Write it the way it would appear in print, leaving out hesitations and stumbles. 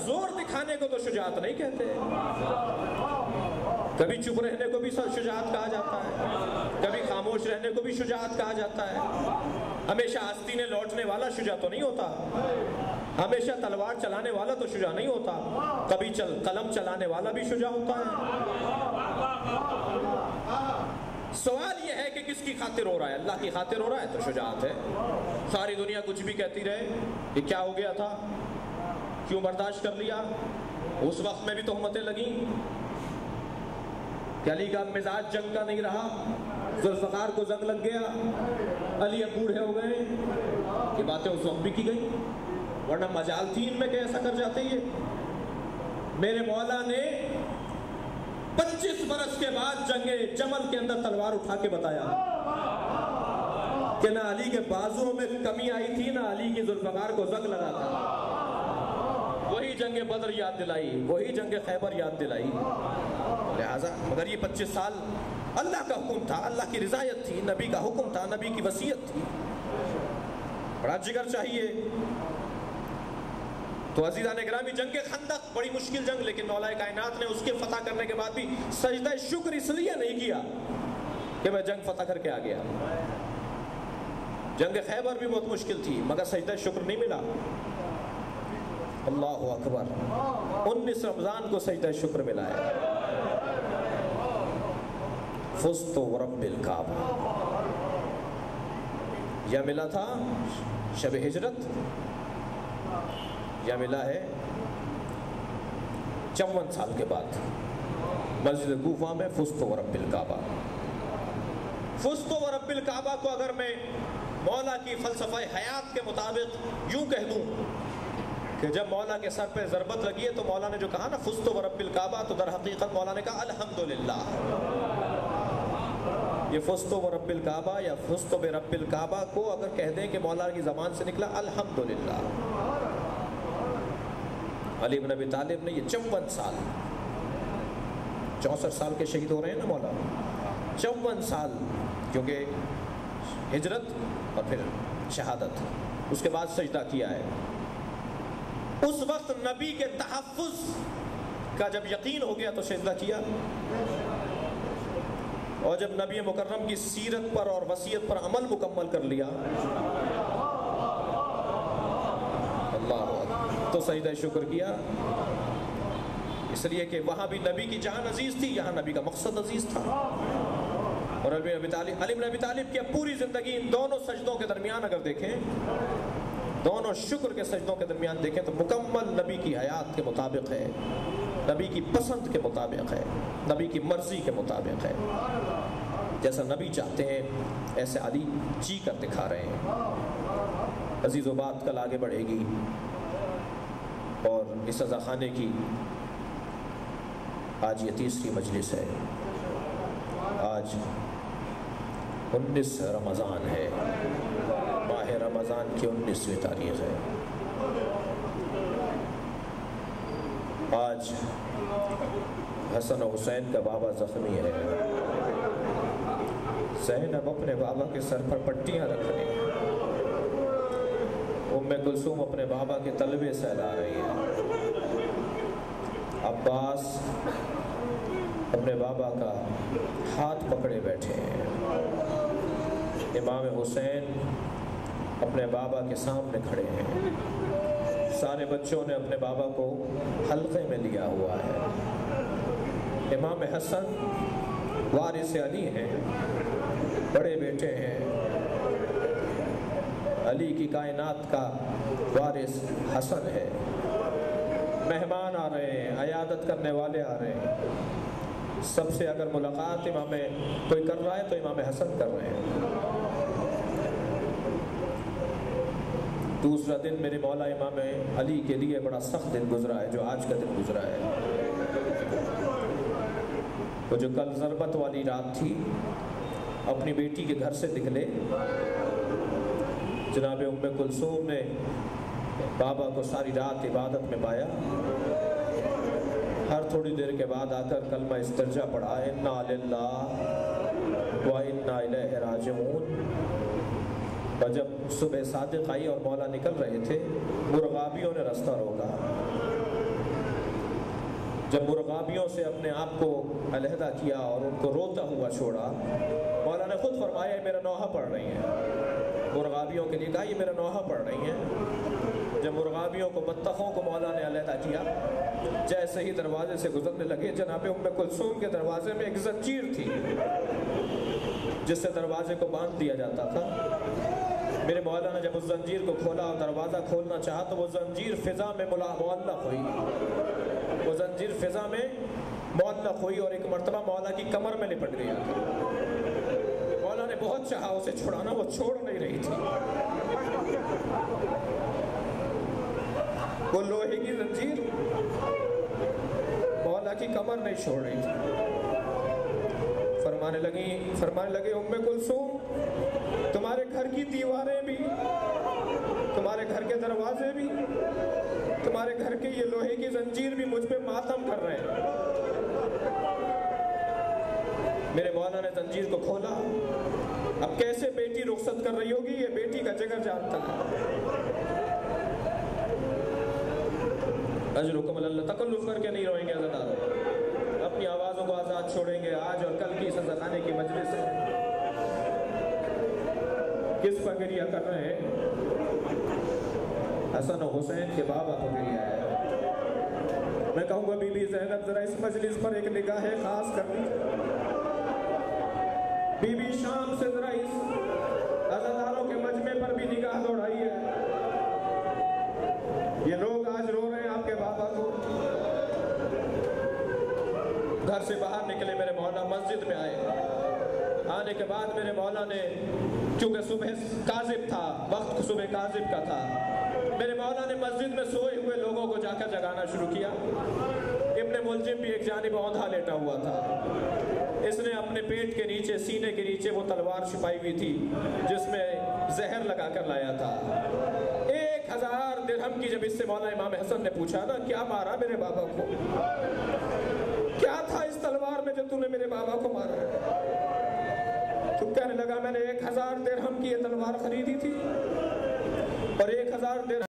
زور دکھانے کو تو شجاعت نہیں کہتے. کبھی چپ رہنے کو بھی شجاعت کہا جاتا ہے، کبھی خاموش رہنے کو بھی شجاعت کہا جاتا ہے. ہمیشہ آستینے لوٹنے والا شجاع تو نہیں ہوتا، ہمیشہ تلوار چلانے والا تو شجاع نہیں ہوتا، کبھی قلم چلانے والا بھی شجاع ہوتا ہے. سوال یہ ہے کہ کس کی خاطر ہو رہا ہے؟ اللہ کی خاطر ہو رہا ہے تو شجاعت ہے. ساری دنیا کچھ بھی کہتی رہے کہ کیا ہو گیا تھا، کیوں برداشت کر لیا؟ اس وقت میں بھی تہمتیں لگیں کہ علی کا مزاج جنگ کا نہیں رہا، ذوالفقار کو زنگ لگ گیا، علی اب بوڑھے ہو گئے. یہ باتیں اس وقت بھی کی گئی، ورنہ مجال تھی ان میں کہ ایسا کر جاتے. یہ میرے مولا نے 25 برس کے بعد جنگ جمل کے اندر تلوار اٹھا کے بتایا کہ نہ علی کے بازوؤں میں کمی آئی تھی، نہ علی کی ذوالفقار کو زنگ لگا تھا. وہی جنگ بدر یاد دلائی، وہی جنگ خیبر یاد دلائی. لہذا مگر یہ 25 سال اللہ کا حکم تھا، اللہ کی رضایت تھی، نبی کا حکم تھا، نبی کی وصیت تھی. بڑا جگر چاہیے. تو عزیزان گرامی، جنگ خندق بڑی مشکل جنگ، لیکن مولا کائنات نے اس کے فتح کرنے کے بعد بھی سجدہ شکر اس لیے نہیں کیا کہ میں جنگ فتح کر کے آ گیا. جنگ خیبر بھی بہت مشکل تھی مگر سجدہ شکر نہیں ملا. اللہ اکبر، 19 رمضان کو سجدہ شکر ملا ہے. فزت ورب الکعبہ، یا ملا تھا شب ہجرت، یا ملا ہے 54 سال کے بعد مسجد کوفہ میں فزت ورب الکعبہ. فزت ورب الکعبہ کو اگر میں مولا کی فلسفہ حیات کے مطابق یوں کہہ دوں کہ جب مولا کے سر پہ ضربت لگی ہے تو مولا نے جو کہا نا فزت ورب الکعبہ، تو در حقیقت مولا نے کہا الحمدللہ. یہ فزت ورب الکعبہ یا فزت برب الکعبہ کو اگر کہہ دیں کہ مولا کی زبان سے نکلا الحمدللہ. علی بن ابی طالب نے یہ 54 سال، 64 سال کے شہید ہو رہے ہیں نا مولا، 54 سال، کیونکہ ہجرت اور پھر شہادت، اس کے بعد سجدہ کیا ہے. اس وقت نبی کے تحفظ کا جب یقین ہو گیا تو سجدہ کیا، اور جب نبی مکرم کی سیرت پر اور وصیت پر عمل مکمل کر لیا اللہ تو سجدہ شکر کیا. اس لیے کہ وہاں بھی نبی کی جان عزیز تھی، یہاں نبی کا مقصد عزیز تھا. اور علی بن ابی طالب کی پوری زندگی ان دونوں سجدوں کے درمیان اگر دیکھیں، دونوں شکر کے سجدوں کے درمیان دیکھیں تو مکمل نبی کی حیات کے مطابق ہے، نبی کی پسند کے مطابق ہے، نبی کی مرضی کے مطابق ہے. جیسا نبی چاہتے ہیں ایسے علی جی کر دکھا رہے ہیں. عزیز و بات کل آگے بڑھے گی اور اس عزا خانے کی آج یہ 3ری مجلس ہے. آج 19 رمضان ہے، ماہ رمضان کی 19ویں تاریخ ہے. آج حسن و حسین کا بابا زخمی ہے، زینب اپنے بابا کے سر پر پٹیاں رکھ رہی ہیں، ام کلثوم اپنے بابا کے طلبے سہلا رہی ہے، عباس اپنے بابا کا ہاتھ پکڑے بیٹھے ہیں، امام حسین اپنے بابا کے سامنے کھڑے ہیں، سارے بچوں نے اپنے بابا کو حلقے میں لیا ہوا ہے. امام حسن وارث علی ہیں، بڑے بیٹے ہیں، علی کی کائنات کا وارث حسن ہے. مہمان آ رہے ہیں، عیادت کرنے والے آ رہے ہیں. سب سے اگر ملاقات امام کوئی کر رہا ہے تو امام حسن کر رہے ہیں. دوسرا دن میرے مولا امام علی کے لیے بڑا سخت دن گزرا ہے، جو آج کا دن گزرا ہے. وہ جو کل ضربت والی رات تھی، اپنی بیٹی کے گھر سے نکلے، جناب ام کلثوم نے بابا کو ساری رات عبادت میں پایا. ہر تھوڑی دیر کے بعد آ کر کلمہ استرجا پڑھا، انا للہ و انا الیہ راجعون. اور جب صبح صادق آئی اور مولا نکل رہے تھے، مرغابیوں نے راستہ روکا. جب مرغابیوں سے اپنے آپ کو علیحدہ کیا اور ان کو روتا ہوا چھوڑا، مولا نے خود فرمایا یہ میرا نوحہ پڑھ رہی ہیں، مرغابیوں کے لیے کہا یہ میرا نوحہ پڑھ رہی ہیں۔ جب مرغابیوں کو، بطخوں کو مولا نے علیحدہ کیا، جیسے ہی دروازے سے گزرنے لگے، جناب ام کلثوم کے دروازے میں ایک زنجیر تھی جس سے دروازے کو باندھ دیا جاتا تھا۔ میرے مولا نے جب اس زنجیر کو کھولا اور دروازہ کھولنا چاہا تو وہ زنجیر فضا میں معلق ہوئی، وہ زنجیر فضا میں معلق ہوئی اور ایک مرتبہ مولا کی کمر میں لپٹ گیا۔ مولا نے بہت چاہا اسے چھڑانا، وہ چھوڑ نہیں رہی تھی، وہ لوہے کی زنجیر مولا کی کمر نہیں چھوڑ رہی تھی۔ فرمانے لگے ام کلثوم، تمہارے گھر کی دیواریں بھی، تمہارے گھر کے دروازے بھی، تمہارے گھر کے یہ لوہے کی زنجیر بھی مجھ پہ ماتم کر رہے ہیں۔ میرے مولا نے زنجیر کو کھولا، اب کیسے بیٹی رخصت کر رہی ہوگی یہ بیٹی کا جگر جانتا ہے۔ اجرکم اللہ، تکلف کر کے نہیں روئیں گے عزادارو، اپنی آوازوں کو آزاد چھوڑیں گے۔ آج اور کل کی سزا خانے کی مجلس ہے، کس پر گریہ کر رہے ہیں؟ حسن و حسین کے بابا کو گریہ ہے۔ میں کہوں گا بی بی زینب ذرا اس مجلس پر ایک نگاہ خاص کر لیجیے، بی بی شام سے ذرا اس عزاداروں کے مجمع پر بھی نگاہ دوڑائیے۔ یہ لوگ آج رو رہے ہیں آپ کے بابا کو۔ گھر سے باہر نکلے میرے مولا، مسجد میں آئے، آنے کے بعد میرے مولا نے، چونکہ صبح کاذب تھا، وقت صبح کاذب کا تھا، میرے مولا نے مسجد میں سوئے ہوئے لوگوں کو جا کر جگانا شروع کیا۔ ابن ملجم بھی ایک جانب اوندھا لیٹا ہوا تھا، اس نے اپنے پیٹ کے نیچے، سینے کے نیچے وہ تلوار چھپائی ہوئی تھی جس میں زہر لگا کر لایا تھا۔ 1000 درہم کی جب اس سے مولا امام حسن نے پوچھا نا کیا مارا میرے بابا کو، کیا تھا اس تلوار میں جو تم نے میرے بابا کو مارا ہے، تو کہنے لگا میں نے 1000 درہم کی یہ تلوار خریدی تھی اور 1000 درہم